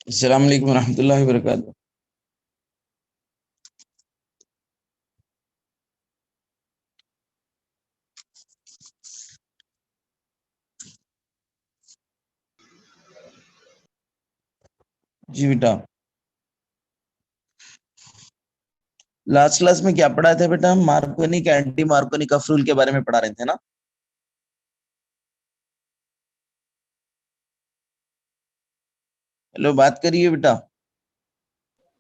अस्सलाम वालेकुम रहमतुल्लाहि व बरकातहू। जी बेटा, लास्ट क्लास में क्या पढ़ा था बेटा? हम मार्कोनिक एंटी मार्कोनिक ऑफ रूल के बारे में पढ़ा रहे थे ना? हेलो, बात करिए बेटा।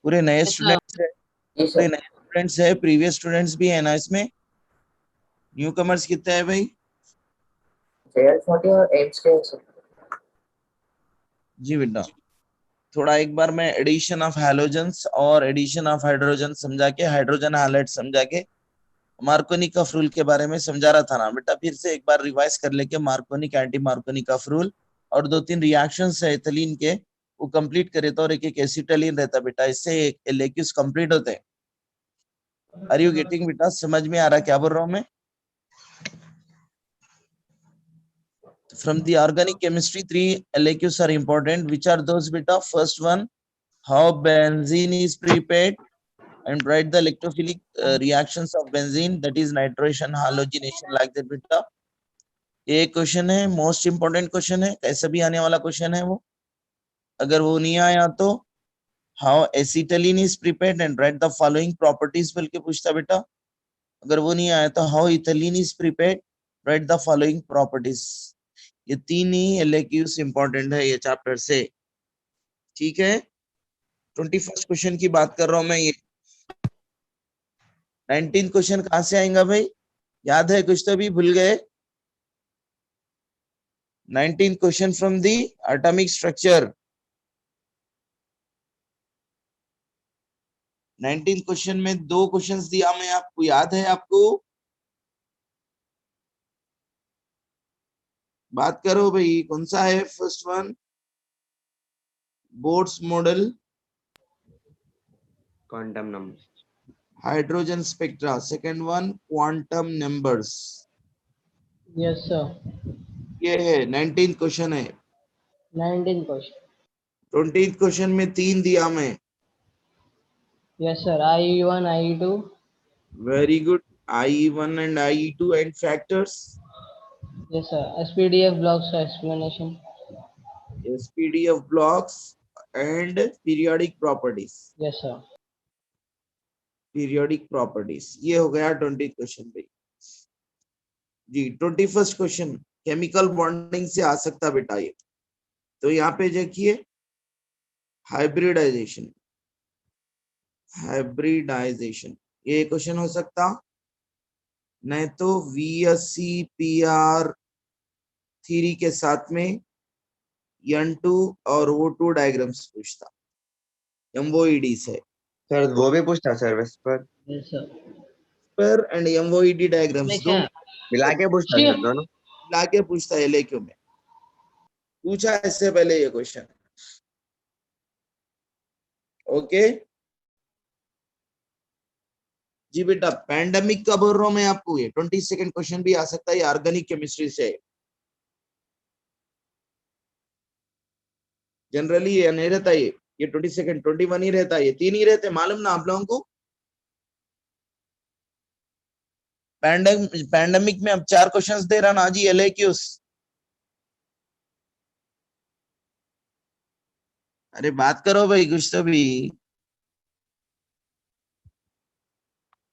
पूरे नए ऐसा। स्टूडेंट्स है, जी पूरे सर। नए स्टूडेंट्स है, प्रीवियस स्टूडेंट्स भी है ना इसमें? न्यू कमर्स कितने हैं भाई? JL40 और एम्स के सर। जी बेटा, थोड़ा एक बार मैं एडिशन ऑफ हैलोजेंस और एडिशन ऑफ हाइड्रोजन समझा के, हाइड्रोजन हैलाइड समझा के मार्कोनिक ऑफ रूल के बारे में समझा रहा था ना बेटा। फिर से एक बार रिवाइज कर लेके मार्कोनिक एंटी मार्कोनिक ऑफ रूल और दो तीन रिएक्शंस है एथिलीन के, वो कंप्लीट करे तो, और एक एक एसिटालीन रहता बेटा, इससे लेक्यूस कंप्लीट होते हैं। आर यू गेटिंग बेटा? समझ में आ रहा क्या बोल रहा हूँ मैं? From the organic chemistry, three LAQs are important. Which are those beta? First one, how benzene is prepared, and write the electrophilic reactions of benzene, that is nitration, halogenation, like that beta. ये question है, most important question है, कैसे भी आने वाला question है वो। अगर वो नहीं आया तो how acetylene is prepared and right the following properties बोल के पूछता बेटा। अगर वो नहीं आया तो how ethylene is prepared, right the following properties. ये तीन ही एलएक्यूज इंपॉर्टेंट है ये चैप्टर से। ठीक है, 21st क्वेश्चन की बात कर रहा हूं मैं। ये 19th क्वेश्चन कहां से आएगा भाई? याद है कुछ तो भी भूल गए? 19th question from the atomic structure. 19th question में दो क्वेश्चंस दिया मैं आपको, याद है आपको? बात करो भाई, कौन सा है first one? Boards model, quantum number. Hydrogen spectra. Second one, quantum numbers. Yes sir. ये है 19th क्वेश्चन है। 19 क्वेश्चन। 20th क्वेश्चन में तीन दिया मैं। Yes sir, IE1 IE2। Very good. IE1 and IE2 and factors. Yes sir, SPDF blocks का explanation. SPDF blocks and periodic properties। Yes sir. Periodic properties, ये हो गया 20 क्वेश्चन भाई। जी 21st क्वेश्चन केमिकल बॉन्डिंग से आ सकता बेटा ये। तो यहाँ पे देखिए, हाइब्रिडाइजेशन, हाइब्रिडाइजेशन ये क्वेश्चन हो सकता, नहीं तो VSC-PR थ्योरी के साथ में N2 और O2 डायग्राम्स पूछता, MOED से। सर वो भी पूछता सर्विस पर यस सर। पर एंड MOED डायग्राम्स इसमें क्या दोनों मिला के पूछता शी। सर दोनों। लाके पूछता है लेक्यू में। पूछा इससे पहले ये क्वेश्चन। ओके जी बेटा, पैंडेमिक का बोल रहा हूं मैं आपको, ये 22nd क्वेश्चन भी आ सकता है, ऑर्गेनिक केमिस्ट्री से। जनरली ये नहीं रहता, ये 22nd 21 ही रहता है, ये तीन ही रहते, मालूम ना आप लोगों को? पैंडेमिक में अब चार क्वेश्चंस दे रहा ना जी, एलएक्यूज। अरे बात करो भाई कुछ तो भी।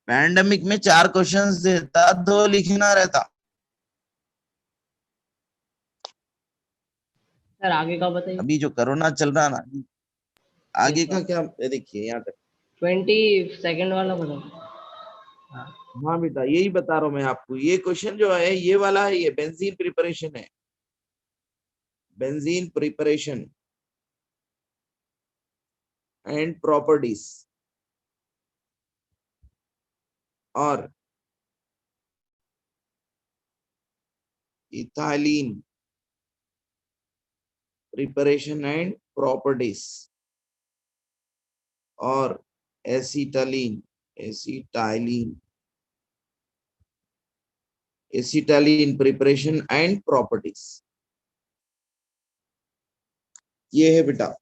पैंडेमिक में चार क्वेश्चंस देता, दो लिखना रहता। सर आगे का बताइए। अभी जो कोरोना चल रहा ना, यस आगे का सर। क्या? ये देखिए यहाँ तक। 22 वाला बताओ। हाँ। हाँ बेटा, यही बता रहा हूँ मैं आपको। ये क्वेश्चन जो है ये वाला है, ये बेंजीन प्रिपरेशन है, बेंजीन प्रिपरेशन एंड प्रॉपर्टीज। और इथाइलिन प्रिपरेशन एंड प्रॉपर्टीज। और एसिटालीन, एसिटाइलिन, एसिटालीन प्रिपरेशन एंड प्रॉपर्टीज। ये है बेटा।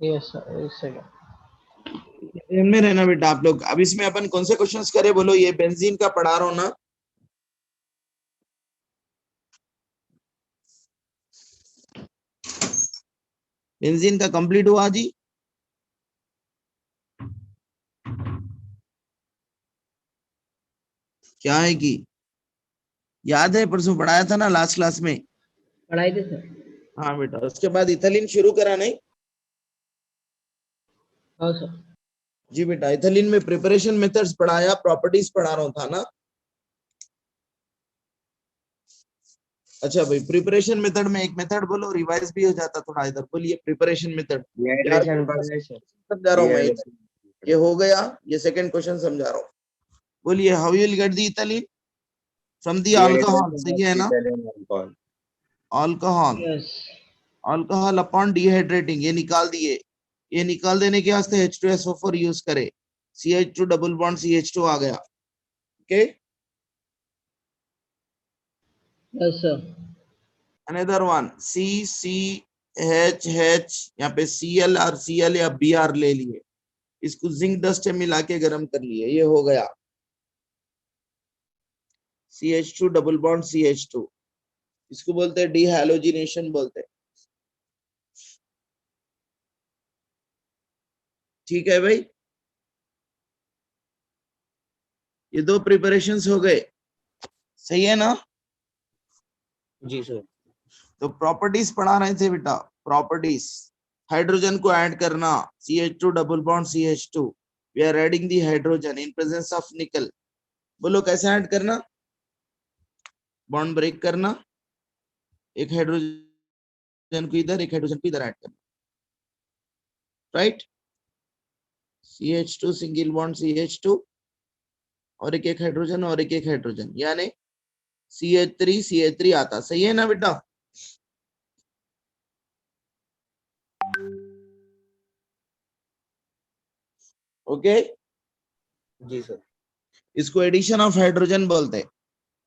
Yes, sir. एक second. ध्यान में रहना बेटा आप लोग। अब इसमें अपन कौन से क्वेश्चंस करें बोलो? ये बेंजीन का पढ़ा रहा हूं ना। बेंजीन का कंप्लीट हुआ जी? क्या है कि याद है परसों पढ़ाया था ना लास्ट क्लास में? पढ़ाई थी सर। हाँ बेटा, उसके बाद इथालीन शुरू करा नहीं? हाँ सर। जी बेटा, इथालीन में प्रिपरेशन मेथड्स पढ़ाया, प्रॉपर्टीज पढ़ा रहा था ना। अच्छा भाई, प्रिपरेशन मेथड में एक मेथड बोलो, रिवाइज भी हो जाता थोड़ा। इधर बोलिए प्रिपरेशन मेथड। यार डिहाइड्रेशन पर है सर। समझा रहा हूँ मैं। ये हो गया, ये सेकंड क्वेश्चन समझा रहा हूँ। बोलिए, how you will get the ethylene from the alcohol? सही है ना? Alcohol, Yes. Alcohol upon dehydrating, ये निकाल दिए। ये निकाल देने के वास्ते H2SO4 यूज करे, CH2 डबल बॉन्ड CH2 आ गया। Okay, Yes, sir. Another one CCHH, यहाँ पे Cl और Cl या Br ले लिए, इसको जिंक डस्ट में मिला के गर्म कर लिए, ये हो गया CH2 डबल बॉन्ड CH2। इसको बोलते हैं डिहैलोजिनेशन बोलते हैं। ठीक है भाई, ये दो प्रिपरेशंस हो गए, सही है ना? जी सर। तो प्रॉपर्टीज पढ़ा रहे थे बेटा, प्रॉपर्टीज। हाइड्रोजन को ऐड करना, CH2 double bond CH2, we are adding the hydrogen in presence of nickel. बोलो कैसे ऐड करना? बॉन्ड ब्रेक करना, एक हाइड्रोजन को इधर, एक हाइड्रोजन को इधर ऐड करना, right? CH2 single bond CH2 और एक हाइड्रोजन और एक हाइड्रोजन, यानी CH3 आता। सही है ना बेटा? ओके, जी सर। इसको एडिशन ऑफ हाइड्रोजन बोलते हैं,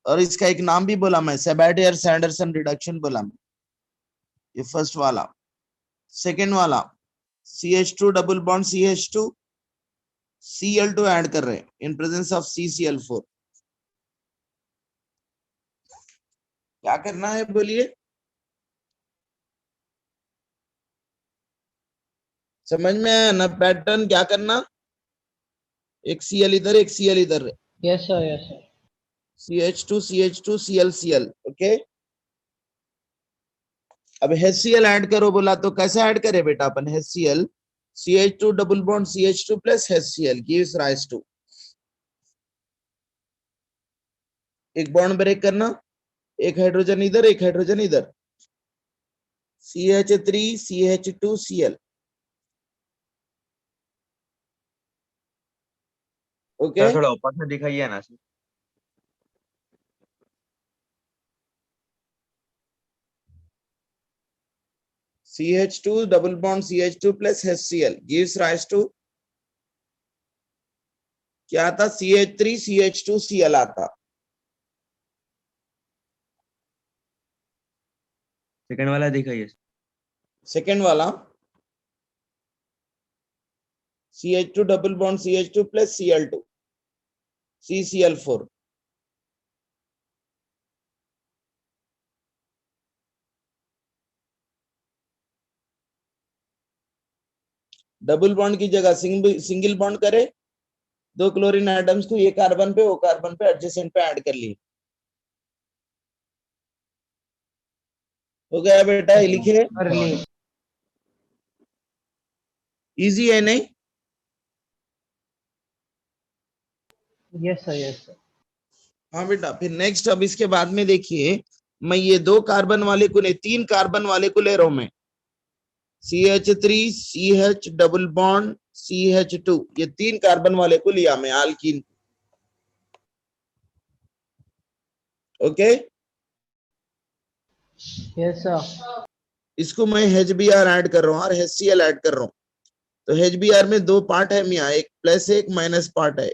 और इसका एक नाम भी बोला मैं, सेबेटियर सैंडरसन रिडक्शन बोला मैं। ये फर्स्ट वाला। सेकेंड वाला, CH2 double bond CH2, Cl2 add कर रहे हैं इन प्रेजेंस ऑफ CCl4। क्या करना है बोलिए? समझ में आया ना पैटर्न? क्या करना? एक Cl इधर, एक Cl इधर, Yes, sir. Yes, sir. CH2 CH2 Cl Cl। Okay, अब HCl ऐड करो बोला, तो कैसे ऐड करे बेटा अपन HCl? CH2 double bond CH2 plus HCl gives rise to, एक बॉन्ड ब्रेक करना, एक हाइड्रोजन इधर, एक हाइड्रोजन इधर, CH3 CH2 Cl। Okay, sir थोड़ा ऊपर से दिखाइए ना sir. CH2 double bond CH2 plus HCl gives rise to, क्या आता? CH3 CH2 Cl आता। सेकंड वाला दिखाइए। सेकेंड वाला, CH2 double bond CH2 plus Cl2 CCl4। Double bond की जगह सिंगल बॉन्ड करे, दो क्लोरीन एटम्स को ये कार्बन पे वो कार्बन पे एडजेसेंट पे ऐड कर लिए। हो गया बेटा, ये लिखे। कर लिए। इजी है नहीं? Yes, sir. Yes, sir. हाँ बेटा, फिर नेक्स्ट अब इसके बाद में देखिए, मैं ये दो कार्बन वाले को ले, तीन कार्बन वाले को ले रहा हूं मैं, CH3 CH double bond CH2, ये तीन कार्बन वाले को लिया मैं, आल्कीन। Okay, Yes, sir. इसको मैं HBr ऐड कर रहा हूँ और HCl ऐड कर रहा हूँ। तो HBr में दो पार्ट है मियाँ, एक प्लस एक माइनस पार्ट है।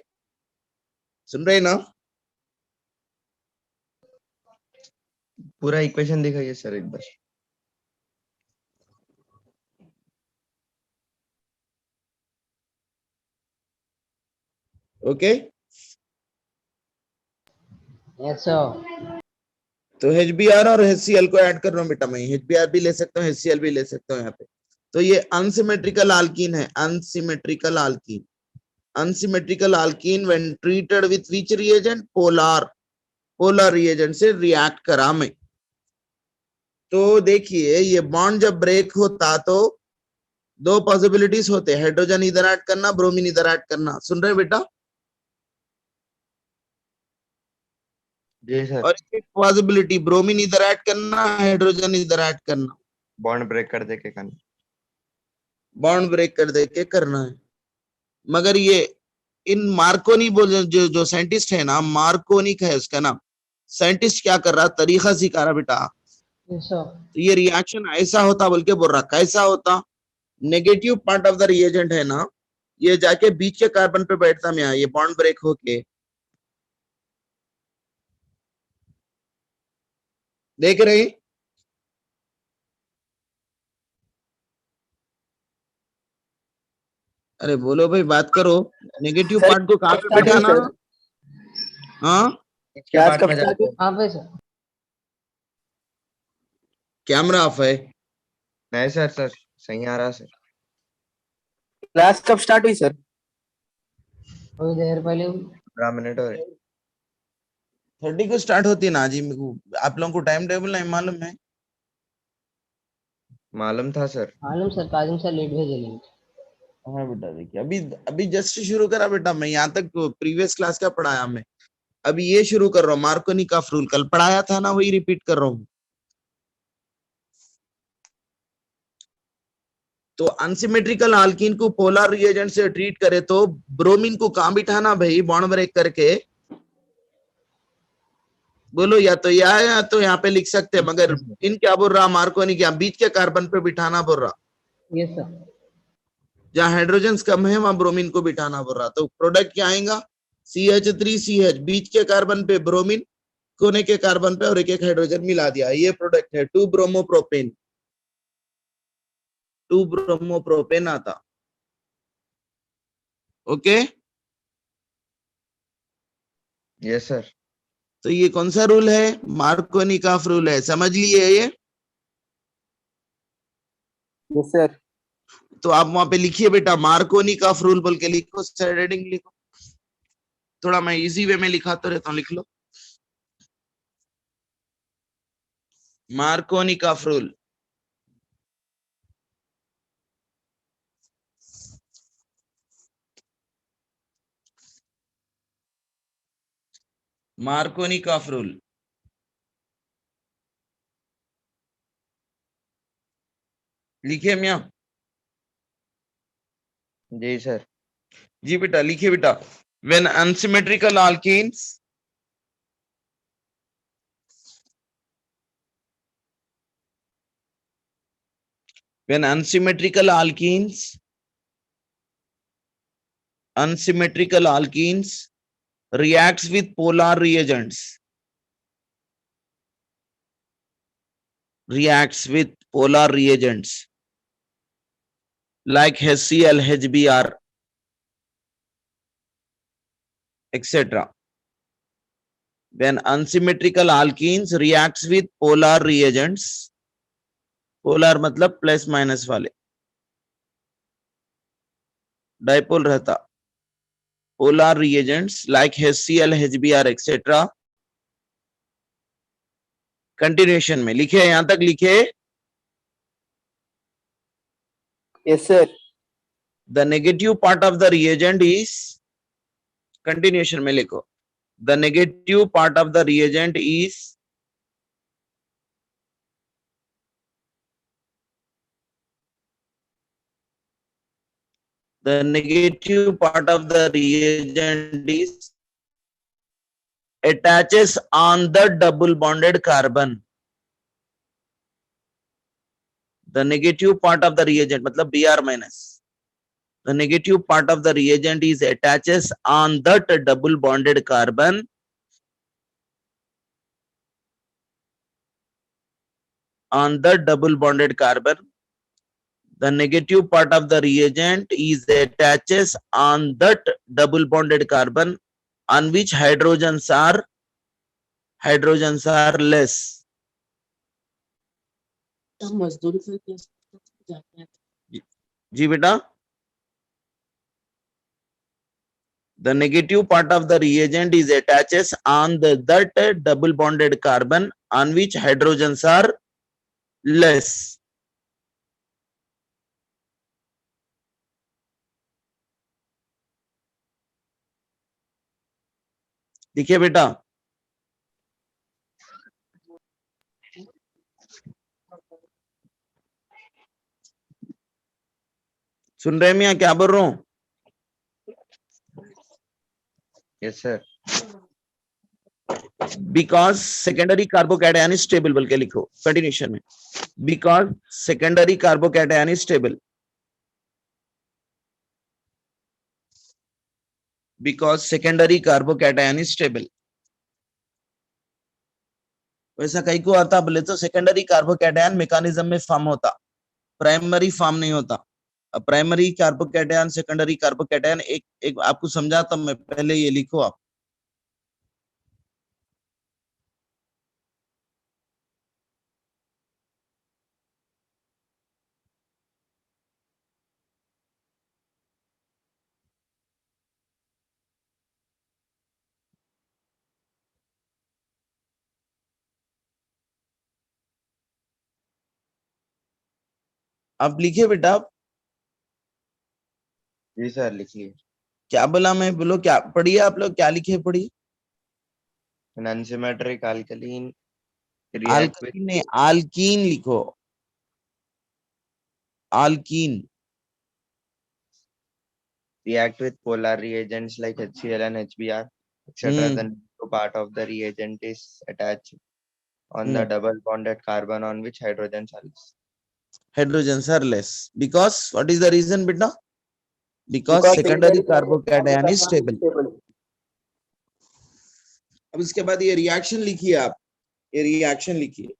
सुन रहे ना? पूरा इक्वेशन दिखाइए सर एक बार। Okay Yes, sir. तो HBr और HCl को ऐड कर रहा हूँ बेटा, मैं HBr भी ले सकता हूँ, HCl भी ले सकता हूँ यहाँ पे। तो ये अनसिमेट्रिकल आल्कीन है, unsymmetrical alkene. Unsymmetrical alkene when treated with which reagent, polar reagent से रिएक्ट करा मैं। तो देखिए ये बॉन्ड जब ब्रेक होता तो दो पॉसिबिलिटीज होते हैं, हाइड्रोजन इधर ऐड करना, ब्रोमीन इधर ऐड करना। सुन रहे बेटा? जी सर। और एक पॉसिबिलिटी ब्रोमीन इधर ऐड करना, हाइड्रोजन इधर ऐड करना, बॉन्ड ब्रेक कर दे के करना। बॉन्ड ब्रेक कर दे के करना है। मगर ये इन मार्कोनी जो साइंटिस्ट है ना, मार्कोनी का है उसका नाम। साइंटिस्ट क्या कर रहा, तरीका सिखा रहा बेटा। Yes, sir. तो ये रिएक्शन ऐसा होता बोल के बोल रहा। कैसा होता? Negative part of the reagent है ना, ये जाके बीच के कार्बन पे बैठता में, ये बॉन्ड ब्रेक होके, देख रहे? अरे बोलो भाई, बात करो। नेगेटिव सर, पार्ट को कहाँ पे स्टार्ट हुई बिठाना? सर। हाँ, इसके क्लास बाद कब में स्टार्ट जाते हुई? हैं। हाँ पे सर। कैमरा ऑफ है। नहीं सर, सर सही आ रहा सर। क्लास कब स्टार्ट हुई सर? थोड़ी देर पहले हुई। 15 मिनट हो रहे। 30 को स्टार्ट होती है ना जी। मेरे को आप लोगों को टाइम टेबल नहीं मालूम है? मालूम था सर। मालूम सर, काजिम सर लेट भेजे लिंक। हाँ बेटा, देखिए अभी अभी जस्ट शुरू करा बेटा मैं। यहाँ तक प्रीवियस क्लास क्या पढ़ाया मैं, अभी ये शुरू कर रहा हूँ। मार्कोनी का रूल कल पढ़ाया था ना, वही रिपीट कर रहा हूँ। तो अनसिमेट्रिकल आल्कीन को पोलर रिएजेंट से ट्रीट करे तो ब्रोमीन को कहां बिठाना भाई, बॉन्ड ब्रेक करके? बोलो, या तो या तो यहाँ पे लिख सकते हैं, मगर इन क्या बोल रहा मार्कोनी, क्या बीच के कार्बन पे बिठाना बोल रहा। Yes sir. जहां हाइड्रोजन कम है वहां ब्रोमीन को बिठाना बोल रहा। तो प्रोडक्ट क्या आएगा? CH3CH, बीच के कार्बन पे ब्रोमीन, कोने के कार्बन पे और एक एक हाइड्रोजन मिला दिया। ये प्रोडक्ट है 2 ब्रोमोप्रोपेन। 2 ब्रोमोप्रोपेन आता। Okay, yes sir. तो ये कौन सा रूल है? मार्कोनी का रूल है, समझ लिए ये? Yes sir. तो आप वहां पे लिखिए बेटा, मार्कोनी का रूल बोल के लिखो, सर हेडिंग लिखो। थोड़ा मैं इजी वे में लिखाता रहता हूँ, लिख लो मार्कोनी का रूल। मार्कोनी का रूल लिखिए मिया। जी सर। जी बेटा, लिखिए बेटा। When unsymmetrical alkenes when unsymmetrical alkenes reacts with polar reagents, like HCl, HBr, etc. When unsymmetrical alkenes reacts with polar reagents, polar मतलब प्लस माइनस वाले, डाइपोल रहता, polar reagents like HCl, HBr, etc. Continuation में लिखे, यहां तक लिखे। Yes sir. The negative part of the reagent is, continuation में लिखो, the negative part of the reagent is attaches on the double bonded carbon. The negative part of the reagent मतलब Br minus, the negative part of the reagent is attaches on that double bonded carbon the negative part of the reagent is attaches on that double bonded carbon on which hydrogens are less. जी बेटा, the negative part of the reagent is attaches on that double bonded carbon on which hydrogens are less. देखिए बेटा, सुन रहे हैं मियां क्या बोल रहा हूं? Yes, sir. Because secondary carbocation is stable बोल के लिखो कंटिन्यूशन में, because secondary carbocation is stable, because secondary carbocation is stable. वैसा कहीं को आता बोले तो सेकेंडरी कार्बोकैटायन मैकेनिज्म में फॉर्म होता, प्राइमरी फॉर्म नहीं होता. प्राइमरी कार्बोकैटायन सेकेंडरी कार्बोकैटायन एक आपको समझाता मैं, पहले ये लिखो आप. आप लिखिए बेटा. जी सर, लिखिए. क्या बोला मैं, बोलो क्या पढ़िए आप लोग, क्या लिखे पढ़िए. An unsymmetric alkaline react with आल्कीन नहीं, आल्कीन लिखो, आल्कीन. polar reagents like HCl and HBr, etc. The negative part of the reagent is attached on the double bonded carbon on which hydrogens are less. Hydrogens are less. Because what is the reason beta? Because secondary carbocation is stable. अब इसके बाद ये reaction लिखिए आप, ये reaction लिखिए.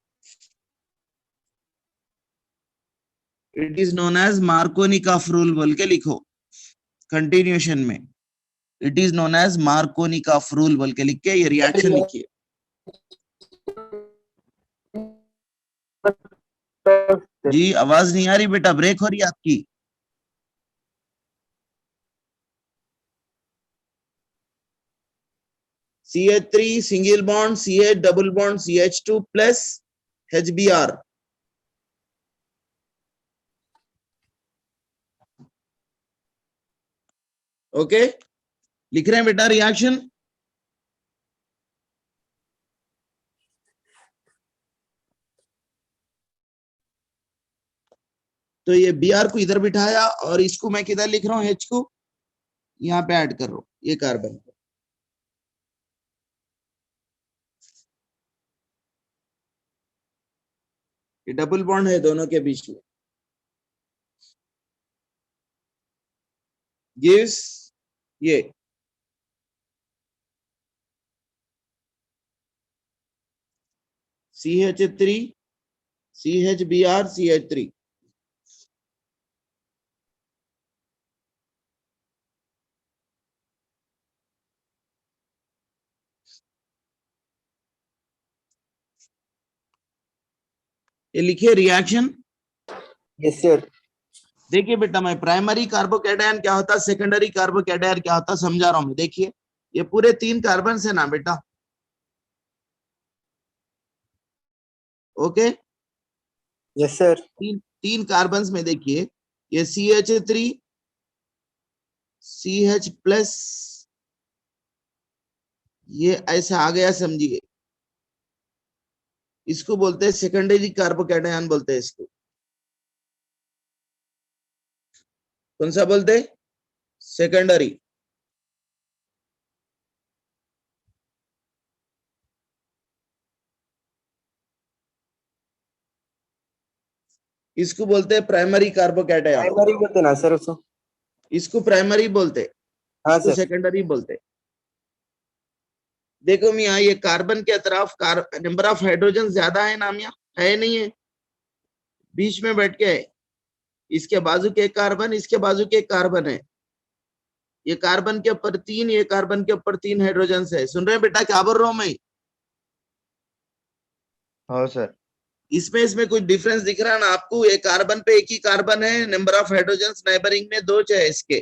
It is known as Markovnikov rule बोल के लिखो कंटिन्यूशन में. It is known as Markovnikov rule बोल के लिख के ये रिएक्शन लिखिए. जी आवाज नहीं आ रही बेटा, ब्रेक हो रही है आपकी. CH3 single bond CH double bond CH2 plus HBr. Okay, लिख रहे हैं बेटा रिएक्शन. तो ये Br को इधर बिठाया और इसको मैं किधर लिख रहा हूँ, H को यहाँ पे ऐड कर रहा हूँ, ये कार्बन. ये डबल बॉन्ड है दोनों के बीच में. गिव्स ये CH3 CHBr CH3. ये लिखिए रिएक्शन. Yes sir. देखिए बेटा, मैं प्राइमरी कार्बोकैटायन क्या होता है, सेकेंडरी कार्बोकैटायन क्या होता है समझा रहा हूं मैं. देखिए ये पूरे 3 कार्बन है ना बेटा. Okay, yes sir. तीन कार्बन में देखिए ये CH3 CH प्लस ये ऐसा आ गया, समझिए. इसको बोलते हैं सेकेंडरी कार्बोकैटायन बोलते हैं इसको. कौन सा बोलते हैं? सेकेंडरी. इसको बोलते हैं प्राइमरी कार्बोकैटायन. प्राइमरी बोलते ना सर उसको. इसको प्राइमरी बोलते, हाँ इसको सर. सेकेंडरी बोलते. देखो मियाँ, ये कार्बन के तरफ नंबर ऑफ हाइड्रोजन ज्यादा है ना मियाँ, है नहीं है? बीच में बैठ के है. इसके बाजू के एक कार्बन, इसके बाजू के एक कार्बन है, ये कार्बन के ऊपर 3, ये कार्बन के ऊपर 3 हाइड्रोजन है। सुन रहे हैं बेटा क्या बोल रहा हूं मैं? हाँ सर। इसमें कुछ डिफरेंस दिख रहा है ना आपको? एक कार्बन पे एक ही कार्बन है, नंबर ऑफ हाइड्रोजन नेबरिंग में 2 है इसके।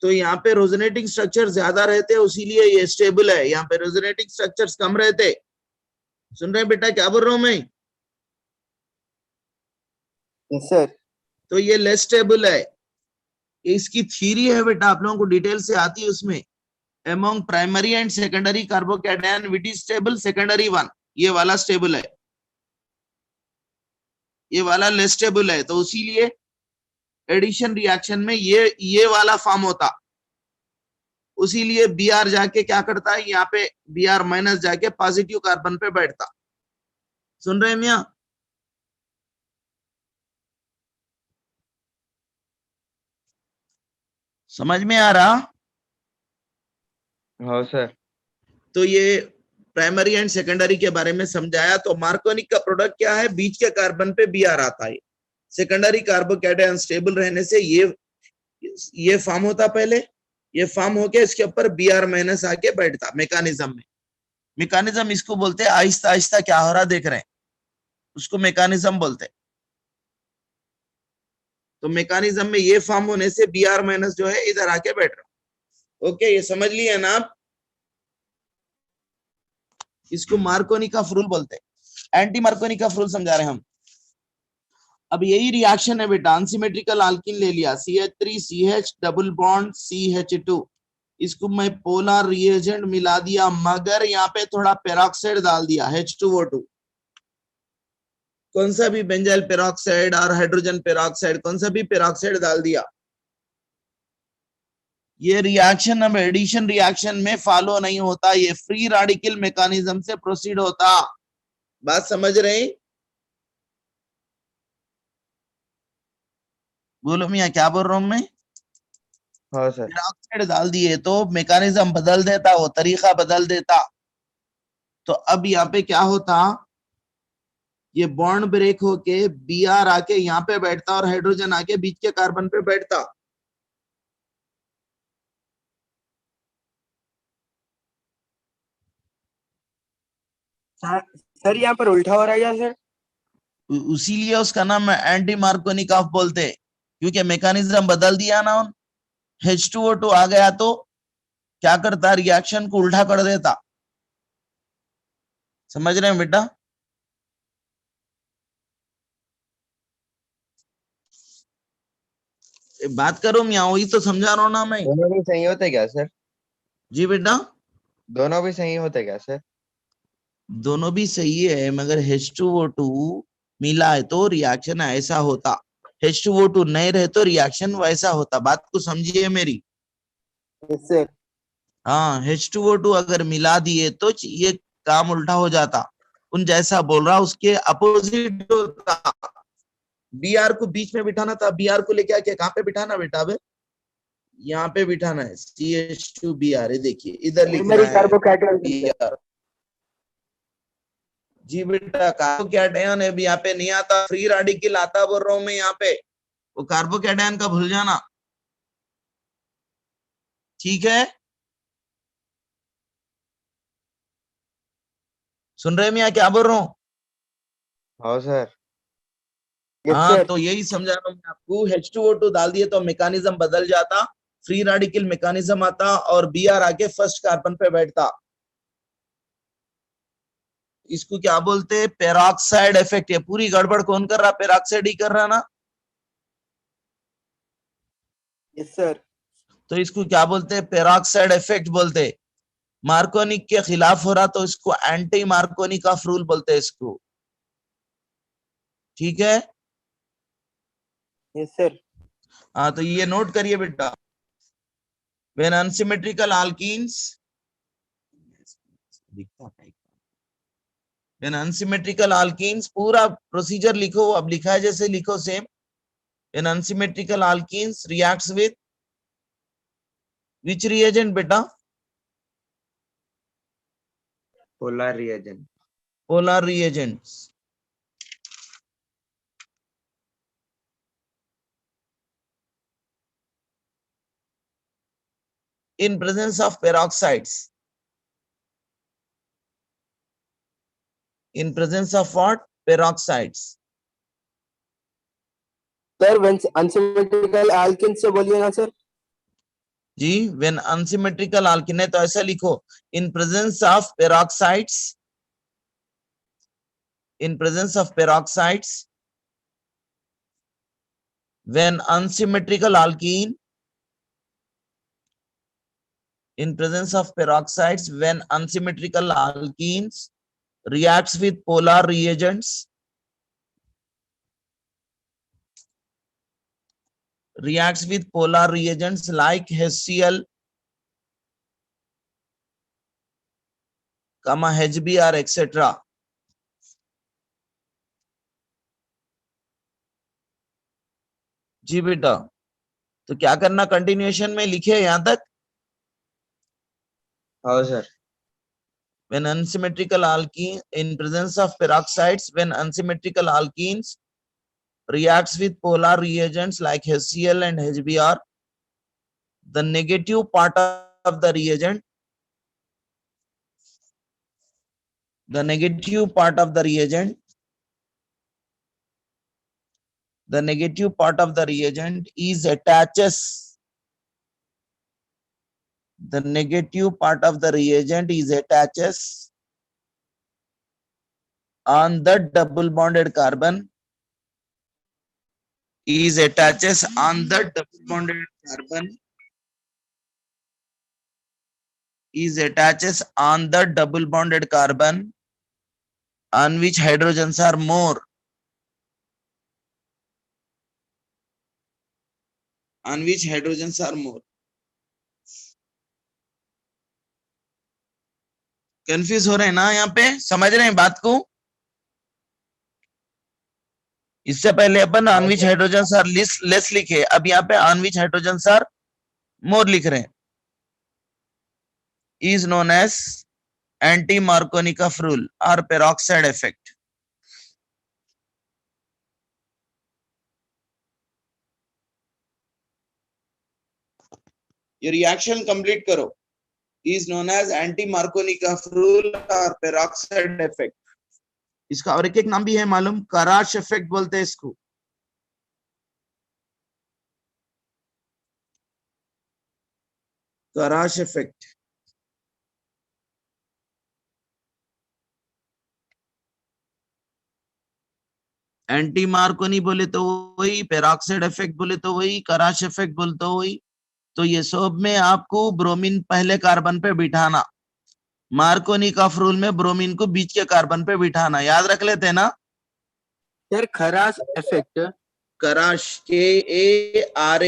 तो यहाँ पे रोजनेटिंग स्ट्रक्चर ज्यादा रहते हैं, इसीलिए ये स्टेबल है। यहाँ पे रोजनेटिंग स्ट्रक्चर्स कम रहते। सुन रहे हैं बेटा क्या बोल रहा हूं मैं? Yes, sir. तो ये लेस स्टेबल है। इसकी थ्योरी है बेटा, आप लोगों को डिटेल से आती है उसमें। among primary and secondary carbocation which is stable, secondary one ये वाला स्टेबल है, ये वाला लेस स्टेबल है। तो इसीलिए एडिशन रिएक्शन में ये वाला फॉर्म होता, उसीलिए Br जाके क्या करता है, यहाँ पे Br माइनस जाके पॉजिटिव कार्बन पे बैठता। सुन रहे हैं मियां? समझ में आ रहा? हाँ सर। तो ये प्राइमरी एंड सेकेंडरी के बारे में समझाया। तो मार्कोनिक का प्रोडक्ट क्या है? बीच के कार्बन पे Br आता है। सेकेंडरी कार्बोकैटायन स्टेबल रहने से ये फॉर्म होता, पहले ये फॉर्म होके इसके ऊपर Br माइनस आके बैठता मैकेनिज्म में। मैकेनिज्म इसको बोलते हैं, आहिस्ता आहिस्ता क्या हो रहा देख रहे हैं, उसको मैकेनिज्म बोलते हैं। तो मैकेनिज्म में ये फॉर्म होने से Br माइनस जो है इधर आके बैठ रहा। ओके, ये समझ लिए ना आप? इसको मार्कोनी का फ्रूल बोलते हैं। एंटी मार्कोनी का फ्रूल समझा रहे हैं हम। अब यही रिएक्शन है बेटा, अनसिमेट्रिकल अल्कीन ले लिया, CH3CH डबल बॉन्ड CH2, इसको मैं पोलर रिएजेंट मिला दिया, मगर यहाँ पे थोड़ा पेरोक्साइड डाल दिया H2O2। कौन सा भी बेंजाइल पेरोक्साइड और हाइड्रोजन पेरोक्साइड, कौन सा भी पेरोक्साइड डाल दिया। ये रिएक्शन अब एडिशन रिएक्शन में फॉलो नहीं होता, ये फ्री रेडिकल मैकेनिज्म से प्रोसीड होता। बात समझ रहे हैं? बोलो मियां क्या बोल रहा हूं मैं? हाँ सर। पेरोक्साइड डाल दिए तो मैकेनिज्म बदल देता, वो तरीका बदल देता। तो अब यहाँ पे क्या होता, ये बॉन्ड ब्रेक होके Br आके यहाँ पे बैठता और हाइड्रोजन आके बीच के कार्बन पे बैठता। सर यहाँ पर उल्टा हो रहा है क्या सर? उसीलिए उसका नाम एंटी मार्कोनिक ऑफ बोलते हैं, क्योंकि मैकेनिज्म बदल दिया ना। H2O2 आ गया तो क्या करता, रिएक्शन को उल्टा कर देता। समझ रहे हैं बेटा? बात करो मियां, वही तो समझा रहा हूं ना मैं। दोनों भी सही होते क्या सर? जी बेटा, दोनों भी सही होते क्या सर? दोनों भी सही है, मगर H2O2 मिला है तो रिएक्शन ऐसा होता, H2O2 नहीं रहे तो रिएक्शन वैसा होता। बात को समझिए मेरी। Yes, sir. हाँ, H2O2 अगर मिला दिए तो ये काम उल्टा हो जाता। उन जैसा बोल रहा उसके अपोजिट होता। Br को बीच में बिठाना था, Br को लेके आके कहाँ पे बिठाना बेटा? अब यहाँ पे बिठाना है, CH2Br, ये देखिए इधर लिखना प्राइमरी है कार्बोकैटायन Br। जी बेटा, कार्बोकैटायन है, यहाँ पे नहीं आता, फ्री रेडिकल आता बोल रहा हूं मैं। यहाँ पे वो कार्बोकैटायन का भूल जाना, ठीक है? सुन रहे हैं मियां क्या बोल रहा हूँ? हाँ सर। Yes, हाँ, sir. तो यही समझा रहा हूँ मैं आपको। H2O2 डाल दिए तो मैकेनिज्म बदल जाता, फ्री रेडिकल मैकेनिज्म आता और Br आके फर्स्ट कार्बन पे बैठता। इसको क्या बोलते हैं? Peroxide effect. ये पूरी गड़बड़ कौन कर रहा? पेरोक्साइड ही कर रहा ना। Yes, sir. तो इसको क्या बोलते हैं? पेरोक्साइड इफेक्ट बोलते हैं। मार्कोनिक के खिलाफ हो रहा तो इसको एंटी मार्कोनिक ऑफ रूल बोलते हैं इसको, ठीक है? Yes, sir. हाँ, तो ये नोट करिए बेटा। When unsymmetrical alkenes, when unsymmetrical alkenes, पूरा प्रोसीजर लिखो, अब लिखा है जैसे लिखो same. When unsymmetrical alkenes reacts with which reagent बेटा? Polar reagent. Polar reagents। in presence of peroxides. In presence of what? Peroxides. Sir when unsymmetrical alkenes से बोलिए ना सर. जी, when unsymmetrical alkene है तो ऐसा लिखो, in presence of peroxides. In presence of peroxides, when unsymmetrical alkene, in presence of peroxides, when unsymmetrical alkenes reacts with polar reagents, like HCl, HBr, etc. जी बेटा, तो क्या करना, कंटिन्यूएशन में लिखे यहां तक. हाँ sir. When unsymmetrical alkene, in presence of peroxides, when unsymmetrical alkenes reacts with polar reagents like HCl and HBr, the negative part of the reagent, the negative part of the reagent is attaches, the negative part of the reagent is attaches on the double bonded carbon, is attaches on the double bonded carbon, is attaches on the double bonded carbon on which hydrogens are more, on which hydrogens are more. Confuse हो रहे हैं ना यहाँ पे, समझ रहे हैं बात को. इससे पहले अपन on which hydrogens are less लिखे, अब यहाँ पे on which hydrogens are more लिख रहे हैं. Is known as anti Markovnikov rule और पेरोक्साइड इफेक्ट. ये रिएक्शन कंप्लीट करो. Is known as anti Markovnikov rule और पेरोक्साइड इफेक्ट. इसका और एक नाम भी है मालूम, कराश इफेक्ट बोलते हैं इसको. कराश इफेक्ट. एंटी मार्कोनी बोले तो वही, पेरोक्साइड इफेक्ट बोले तो वही, कराश इफेक्ट बोले तो वही. तो ये सब में आपको ब्रोमीन पहले कार्बन पे बिठाना, मार्कोनिकॉफ रूल में ब्रोमीन को बीच के कार्बन पे बिठाना, याद रख लेते हैं ना सर खराश इफेक्ट. कराश, KARASH.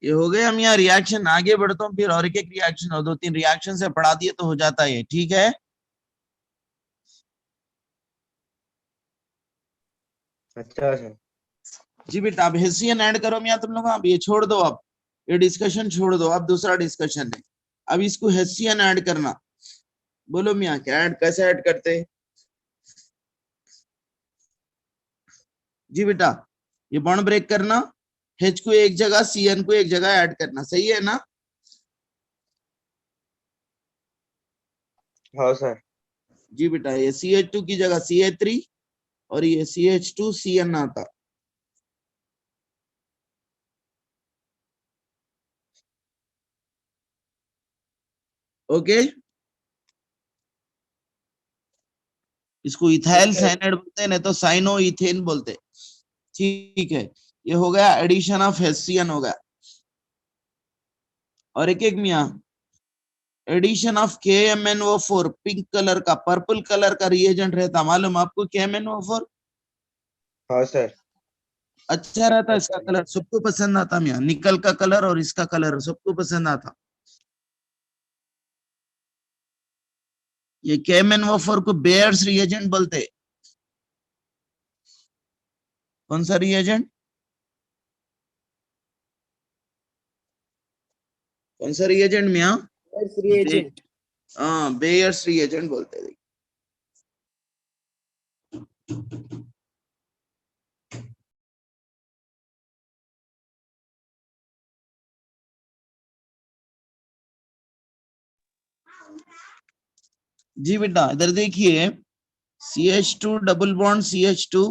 ये हो गए. हम यहाँ रिएक्शन आगे बढ़ता हूँ, फिर और एक रिएक्शन और 2-3 रिएक्शन से पढ़ा दिए तो हो जाता है, ठीक है. अच्छा सर. जी बेटा, अब हेसियन ऐड करो मियाँ तुम लोग. अब ये छोड़ दो, अब ये डिस्कशन छोड़ दो, अब दूसरा डिस्कशन है. अब इसको हेसियन ऐड करना. बोलो मियाँ, क्या ऐड, कैसे ऐड करते हैं. जी बेटा, ये बॉन्ड ब्रेक करना, H को एक जगह, CN को एक जगह ऐड करना, सही है ना. हाँ सर. जी बेटा, ये CH2 की जगह CH3 और ये CH2 CN आता. ओके. इसको इथाइल साइनाइड बोलते हैं, नहीं तो साइनो इथेन बोलते हैं. ठीक है, ये हो गया एडिशन ऑफ हेसियन हो गया. और एक मियाँ, addition of KMnO4, pink colour का, पर्पल कलर का रिएजेंट रहता, मालूम आपको KMnO4. हाँ सर. अच्छा रहता इसका कलर, सबको पसंद आता मियाँ, निकल का कलर और इसका कलर सबको पसंद आता. ये KMnO4 को बेयर्स रिएजेंट बोलते हैं। कौन सा रिएजेंट? कौन सा रिएजेंट मिया? reagent. हाँ, बेयर्स रिएजेंट बोलते हैं। जी बेटा इधर देखिए, CH2 double bond CH2,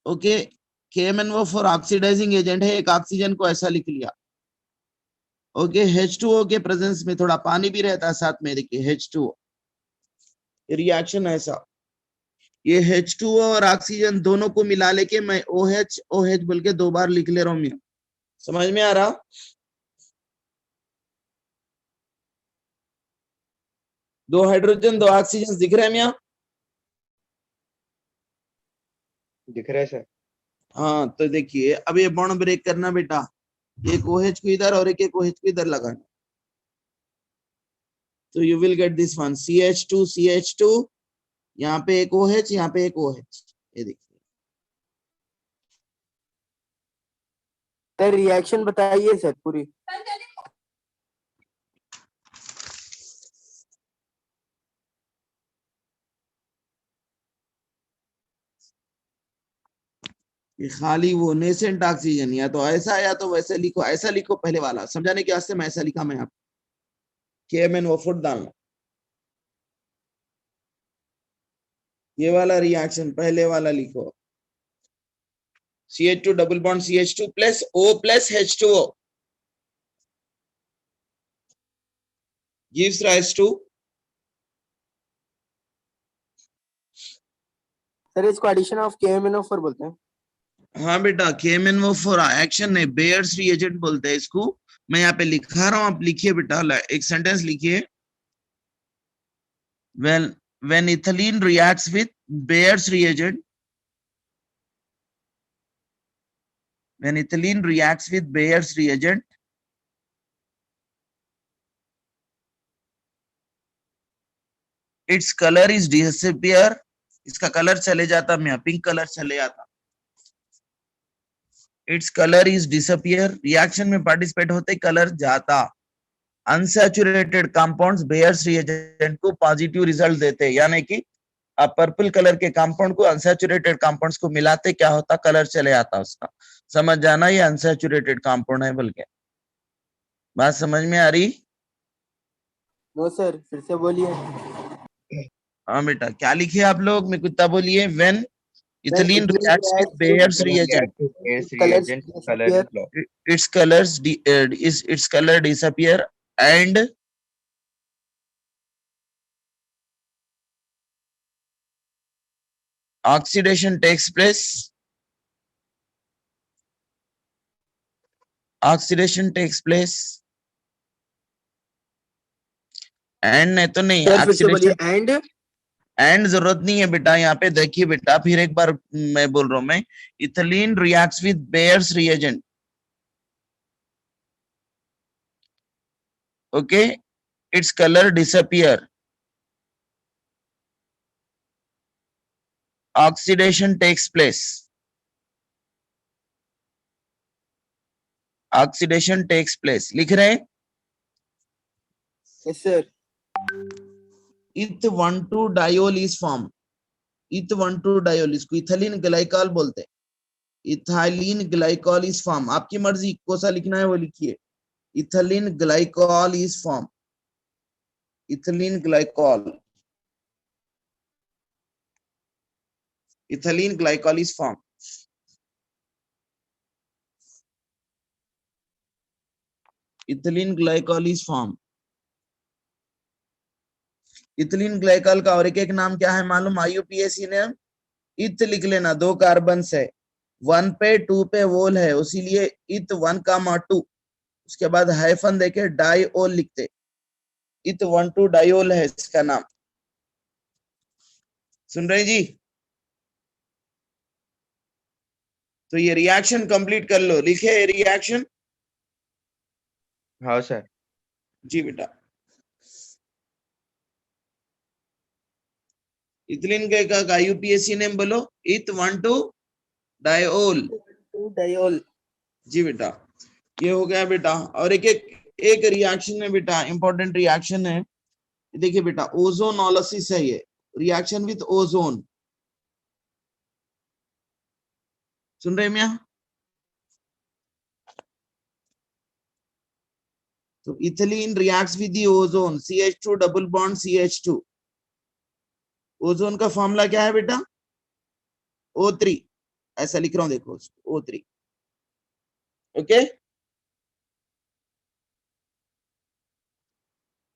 okay, KMnO4 oxidising agent है, एक ऑक्सीजन को ऐसा लिख लिया, ओके। H2O के प्रेजेंस में थोड़ा पानी भी रहता है साथ में, देखिए H2O, रिएक्शन ऐसा, ये H2O और ऑक्सीजन दोनों को मिला लेके मैं OH OH बोल के 2 बार लिख ले रहा हूं मैं, समझ में आ रहा? दो हाइड्रोजन 2 ऑक्सीजन दिख रहे हैं मिया? दिख रहा है सर। हाँ, तो देखिए अब ये बॉन्ड ब्रेक करना बेटा, एक OH को इधर और एक OH को इधर लगाना, तो you will get this one, CH2 CH2, यहाँ पे एक OH, यहाँ पे एक OH, ये देखिए। सर रिएक्शन बताइए सर पूरी। ये खाली वो नेसेंट ऑक्सीजन, या तो ऐसा या तो वैसे लिखो, ऐसा लिखो पहले वाला, समझाने के वास्ते मैं ऐसा लिखा मैं आप KMnO4 डालना, ये वाला रिएक्शन पहले वाला लिखो, CH2 double bond CH2 plus O plus H2O gives rise to, sir इसको एडिशन ऑफ KMnO4 बोलते हैं। हाँ बेटा KMnO4 एक्शन है, बेयर्स रिएजेंट बोलते हैं इसको, मैं यहाँ पे लिखा रहा हूँ, आप लिखिए बेटा, एक सेंटेंस लिखिए, when ethylene reacts with Bayer's reagent, when ethylene reacts with Bayer's reagent, its color is disappear, इसका कलर चले जाता, मैं पिंक कलर चले जाता, its color is disappear, reaction में पार्टिसिपेट होते कलर जाता, अनसैचुरेटेड कंपाउंड्स बेयर्स रिएजेंट को पॉजिटिव रिजल्ट देते, यानी कि आप पर्पल कलर के कंपाउंड को अनसैचुरेटेड कंपाउंड्स को मिलाते, क्या होता, कलर चले आता उसका, समझ जाना ये अनसैचुरेटेड कंपाउंड है बोल के, बात समझ में आ रही? नो सर फिर से बोलिए। हाँ बेटा, क्या लिखे आप लोग, मैं कुत्ता बोलिए, when ethylene ethylene reacts with reacts with Bayer's When reagent, react with Bayer's colors reagent, color disappear. is lost. its colors its color disappear and oxidation takes place, oxidation takes place, and नहीं तो नहीं, sir फिर से बोलिए oxidation and जरूरत नहीं है बेटा, यहाँ पे देखिए बेटा, फिर एक बार मैं बोल रहा हूं, मैं ethylene reacts with Baeyer's reagent, okay, it's colour disappear, oxidation takes place, oxidation takes place, लिख रहे हैं? Yes sir. eth1,2 diol is form, eth1,2 diol, इसको इथिलीन ग्लाइकॉल बोलते हैं, इथिलीन ग्लाइकॉल इज फॉर्म, आपकी मर्जी कौन सा लिखना है वो लिखिए, ethylene glycol is form, ethylene glycol, ethylene glycol is form, ethylene glycol is form, ethylene glycol का और एक नाम क्या है मालूम, IUPAC ने इथ लिख लेना, 2 कार्बन है, 1 पे 2 पे वोल है, उसीलिए इथ 1,2, उसके बाद हाइफन देके डाइओल लिखते, eth1,2 डाइओल है इसका नाम, सुन रहे जी? तो ये रिएक्शन कंप्लीट कर लो, लिखे रिएक्शन? हाँ सर। जी बेटा, इथिलीन का IUPAC नेम बोलो, इत 1,2 डायोल। Diol. जी बेटा, ये हो गया बेटा। और एक रिएक्शन है बेटा, इंपॉर्टेंट रिएक्शन है, देखिए बेटा, ओजोनोलिसिस है ये, रिएक्शन विद ओजोन। सुन रहे हैं मिया? तो ethylene reacts with the ozone, CH2 double bond CH2। Ozone का फॉर्मूला क्या है बेटा? O3। ऐसा लिख रहा हूं, देखो O3। ओके,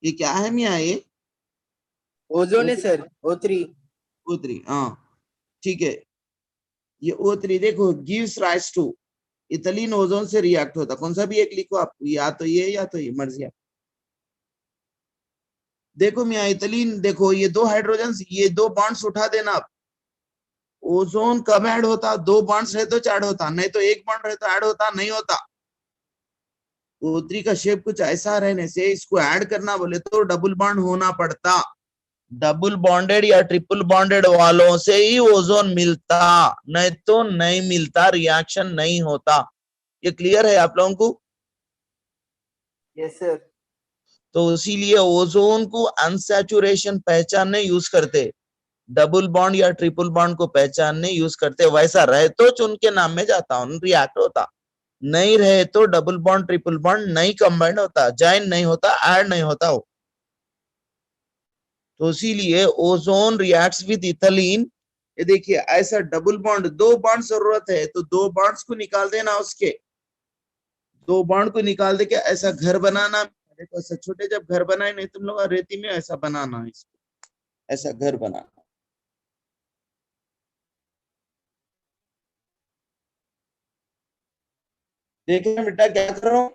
ये क्या है मिया? ये Ozone है sir. O3. O3, हाँ ठीक है। ये O3 देखो, gives rise to, ethylene ozone से रिएक्ट होता, कौन सा भी एक लिखो आप, या तो ये या तो ये, मर्जी आप। देखो मिया, इथिलीन देखो, ये 2 हाइड्रोजन, ये 2 बॉन्ड्स उठा देना आप। ओजोन कब ऐड होता? 2 बॉन्ड्स रहे तो ऐड होता, नहीं तो 1 बॉन्ड रहे तो ऐड होता नहीं होता। O3 का शेप कुछ ऐसा रहने से इसको ऐड करना बोले तो डबल बॉन्ड होना पड़ता। डबल बॉन्डेड या ट्रिपल बॉन्डेड वालों से ही ओजोन मिलता, नहीं तो नहीं मिलता, रिएक्शन नहीं होता। ये क्लियर है आप लोगों को? Yes sir. तो इसीलिए ओजोन को अनसैचुरेशन पहचानने यूज करते, डबल बॉन्ड या ट्रिपल बॉन्ड को पहचानने यूज करते। वैसा रहे तो चुन के नाम में जाता, रिएक्ट होता, नहीं रहे तो डबल बॉन्ड ट्रिपल बॉन्ड नहीं कंबाइंड होता, जॉइन नहीं होता, ऐड नहीं होता वो। तो इसीलिए ओजोन रिएक्ट्स विद इथिलीन, ये देखिए ऐसा डबल बॉन्ड, 2 बॉन्ड जरूरत है तो 2 बॉन्ड्स को निकाल देना, उसके 2 बॉन्ड को निकाल दे के ऐसा घर बनाना। देखो ऐसा छोटे जब घर बनाए, नहीं तुम लोग रेती में ऐसा बनाना, इसको ऐसा घर बनाना। देखे बेटा क्या कर रहा हूँ?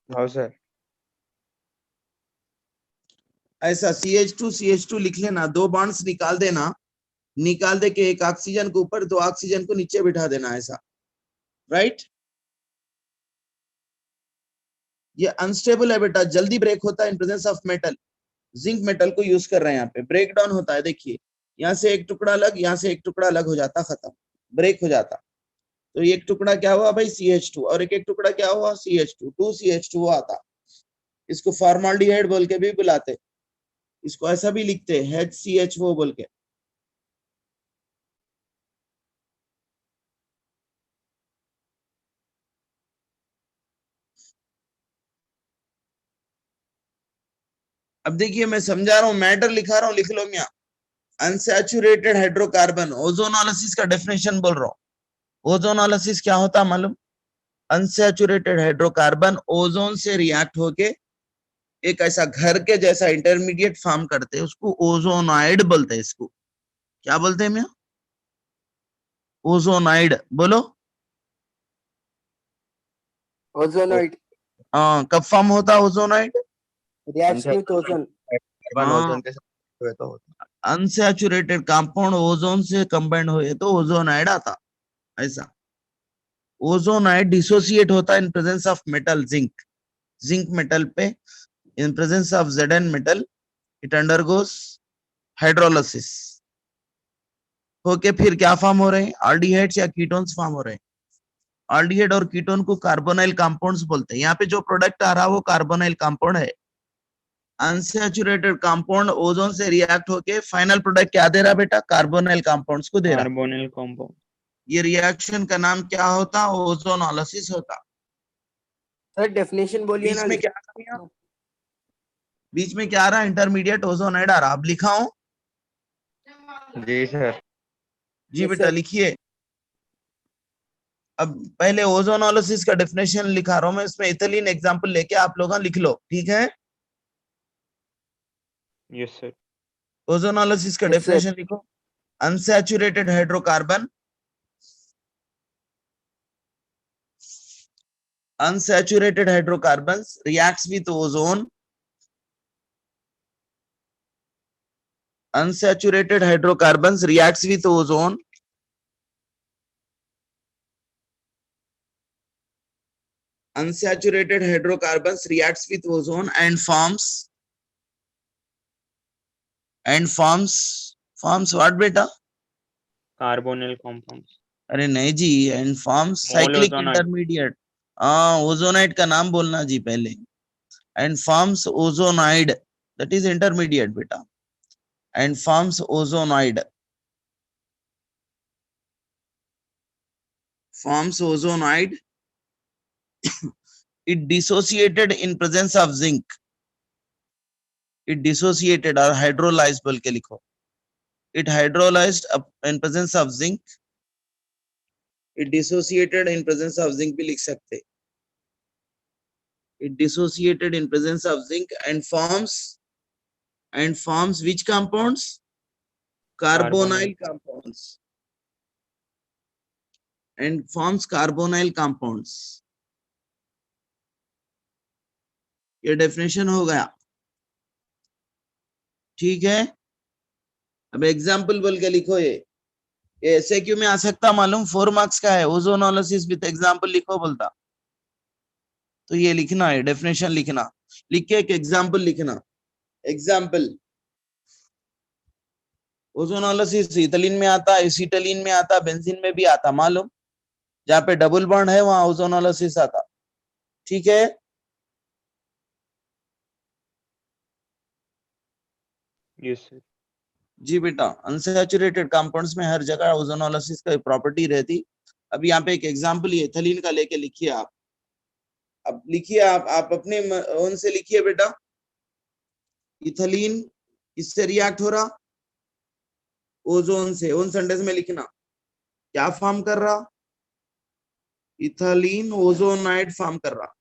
हाँ सर। ऐसा CH2 लिख लेना, 2 बॉन्ड्स निकाल देना, निकाल दे के एक ऑक्सीजन के ऊपर 2 ऑक्सीजन को नीचे बिठा देना, ऐसा, राइट। ये अनस्टेबल है बेटा, जल्दी ब्रेक होता है in presence of metal. Zinc metal को यूज कर रहे हैं यहाँ पे, ब्रेक डाउन होता है। देखिए यहाँ से एक टुकड़ा अलग, यहाँ से एक टुकड़ा अलग हो जाता, खत्म, ब्रेक हो जाता। तो एक टुकड़ा क्या हुआ भाई? CH2, और एक टुकड़ा क्या हुआ? CH2, 2CH2 आता। इसको फॉर्माल्डिहाइड बोल के भी बुलाते, इसको ऐसा भी लिखते हैं HCHO बोल के। अब देखिए मैं समझा रहा हूँ, मैटर लिखा रहा हूँ, लिख लो मियाँ। अनसैचुरेटेड हाइड्रोकार्बन, ओजोनोलिसिस का डेफिनेशन बोल रहा हूँ। ओजोनोलिसिस क्या होता है मालूम? अनसैचुरेटेड हाइड्रोकार्बन ओजोन से रिएक्ट होके एक ऐसा घर के जैसा इंटरमीडिएट फॉर्म करते हैं, उसको ओजोनाइड बोलते हैं। इसको क्या बोलते हैं मियाँ? ओजोनाइड बोलो। Ozonoid. कब फॉर्म होता ozonide? Reaction with ozone. Carbon हाँ, ओजोन के साथ हुए तो होता। अनसैचुरेटेड कंपाउंड ओजोन से कंबाइंड हुए तो ओजोनाइड आता, ऐसा। ओजोनाइड डिसोसिएट होता है in presence of metal zinc. Zinc metal पे in presence of Zn metal it undergoes hydrolysis होके फिर क्या फॉर्म हो रहे हैं? आल्डिहाइड्स या कीटोन्स फॉर्म हो रहे हैं। आल्डिहाइड और कीटोन को कार्बोनाइल कंपाउंड्स बोलते हैं। यहाँ पे जो प्रोडक्ट आ रहा है वो कार्बोनाइल कंपाउंड है। अनसैचुरेटेड कंपाउंड ओजोन से रिएक्ट होके फाइनल प्रोडक्ट क्या दे रहा है बेटा? कार्बोनाइल कंपाउंड्स को दे रहा है। Carbonyl compound. ये रिएक्शन का नाम क्या होता? ओजोनोलिसिस होता। Sir definition बोलिए बीच ना. में क्या आ रहा है? बीच में क्या आ रहा है? इंटरमीडिएट ओजोनाइड आ रहा। अब लिखा हूं जी सर। जी Yes, बेटा, sir. लिखिए। अब पहले ओजोनोलिसिस का डेफिनेशन लिखा रहा हूं मैं, इसमें इथिलीन एग्जांपल लेके आप लोग लिख लो, ठीक है? Yes sir. ओजोनोलिसिस का Yes, sir. डेफिनेशन लिखो। Unsaturated hydrocarbon, unsaturated hydrocarbons reacts with ozone. Unsaturated hydrocarbons reacts with ozone. Unsaturated hydrocarbons reacts with ozone and forms and forms what beta? Carbonyl compounds. अरे नहीं जी, and forms cyclic Molozonide. intermediate. हाँ, ozonide का नाम बोलना जी पहले. And forms ozonide, that is intermediate beta. And forms ozonide. Forms ozonide. It dissociated in presence of zinc. It dissociated or hydrolyzed बोल के लिखो. It hydrolyzed in presence of zinc. It dissociated in presence of zinc भी लिख सकते. It dissociated in presence of zinc and forms which compounds? Carbonyl compounds. And forms carbonyl compounds. ये definition हो गया. ठीक है. अब एग्जाम्पल बोल के लिखो. ये ऐसे क्यों में आ सकता मालूम? 4 मार्क्स का है. ओजोनोलिसिस विद एग्जाम्पल लिखो बोलता, तो ये लिखना है, डेफिनेशन लिखना. लिख के एक एग्जाम्पल लिखना. एग्जाम्पल ओजोनोलिसिस इथिलीन में आता, एसिटिलीन में आता, बेंजीन में भी आता मालूम. जहाँ पे डबल बॉन्ड है वहां ओजोनोलिसिस आता. ठीक है. Yes, sir. जी बेटा, अनसैचुरेटेड कंपाउंड्स में हर जगह ओजोनोलिसिस का प्रॉपर्टी रहती. अब यहाँ पे एक एग्जांपल एथिलीन का लेके लिखिए आप. अब लिखिए आप अपने ओन से लिखिए बेटा. इथिलीन इससे रिएक्ट हो रहा ओजोन से. ओन सेंटेंस में लिखना क्या फॉर्म कर रहा? इथिलीन ओजोनाइड फॉर्म कर रहा.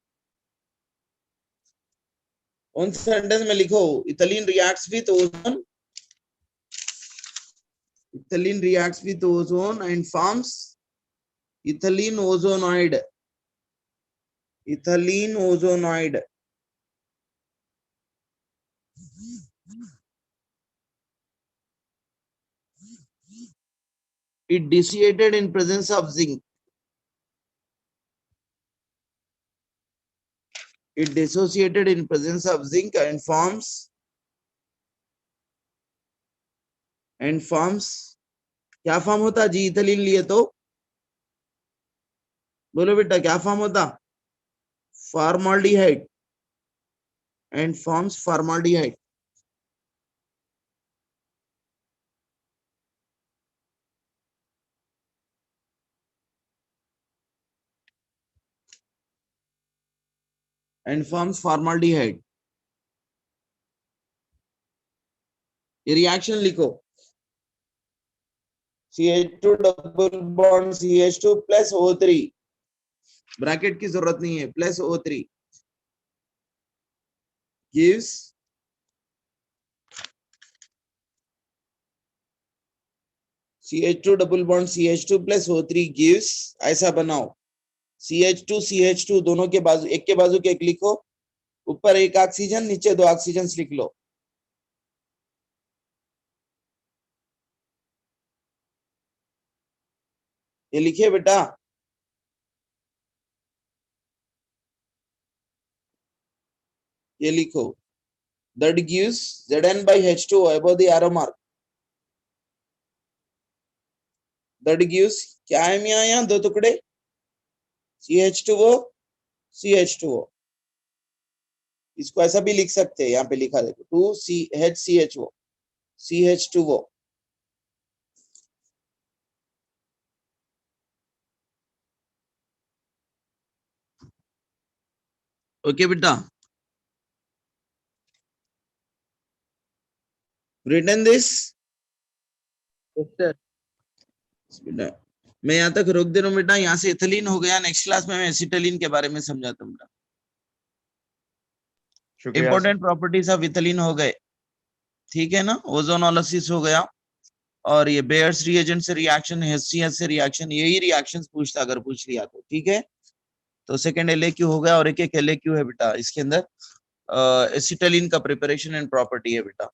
ओन सेंटेंस में लिखो ethylene reacts with ozone. Ethylene reacts with ozone and forms ethylene ozonoid. Ethylene ozonoid. It dissociated in presence of zinc. It dissociated in presence of zinc and forms क्या form होता जी? Ethylene लिए तो बोलो बेटा क्या form होता? Formaldehyde. And forms formaldehyde. And forms formaldehyde. ये reaction लिखो. CH2 double bond CH2 plus O3. Bracket की जरूरत नहीं है. Plus O3 gives CH2 double bond CH2 plus O3 gives. ऐसा बनाओ. CH2 दोनों के बाजू एक के बाजू के एक लिखो. ऊपर एक ऑक्सीजन, नीचे 2 ऑक्सीजन लिख लो. ये लिखिए बेटा. ये लिखो. That gives Zn by H2 above the arrow mark. That gives क्या है मियाँ यहाँ 2 टुकड़े CH2O. इसको ऐसा भी लिख सकते हैं. यहाँ पे लिखा देखो 2CHCHO CH2O. ओके बेटा. written this. Yes, sir. बेटा मैं यहाँ तक रोक दे रहा हूँ बेटा. यहाँ से इथिलीन हो गया. नेक्स्ट क्लास में मैं एसिटिलीन के बारे में समझाता हूँ बेटा. शुक्रिया इंपॉर्टेंट प्रॉपर्टीज ऑफ इथिलीन हो गए. ठीक है ना. ओजोनोलिसिस हो गया और ये बेयर्स रिएजेंट से रिएक्शन, HCl से रिएक्शन, यही रिएक्शंस पूछता अगर पूछ लिया तो. ठीक है. तो सेकंड LAQ हो गया और एक LAQ है बेटा. इसके अंदर एसिटिलीन का प्रिपरेशन एंड प्रॉपर्टी है बेटा.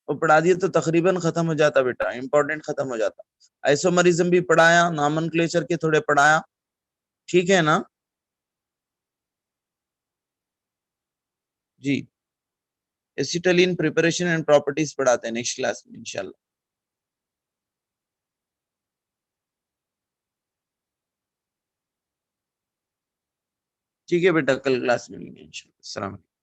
वो पढ़ा दिए तो तकरीबन खत्म हो जाता बेटा. इंपॉर्टेंट खत्म हो जाता. आइसोमरिज्म भी पढ़ाया, नॉमेनक्लेचर के थोड़े पढ़ाया. ठीक है ना जी. एसिटालीन प्रिपरेशन एंड प्रॉपर्टीज पढ़ाते हैं नेक्स्ट क्लास में इंशाल्लाह। ठीक है बेटा, कल क्लास में मिलेंगे इंशाल्लाह। अस्सलाम वालेकुम।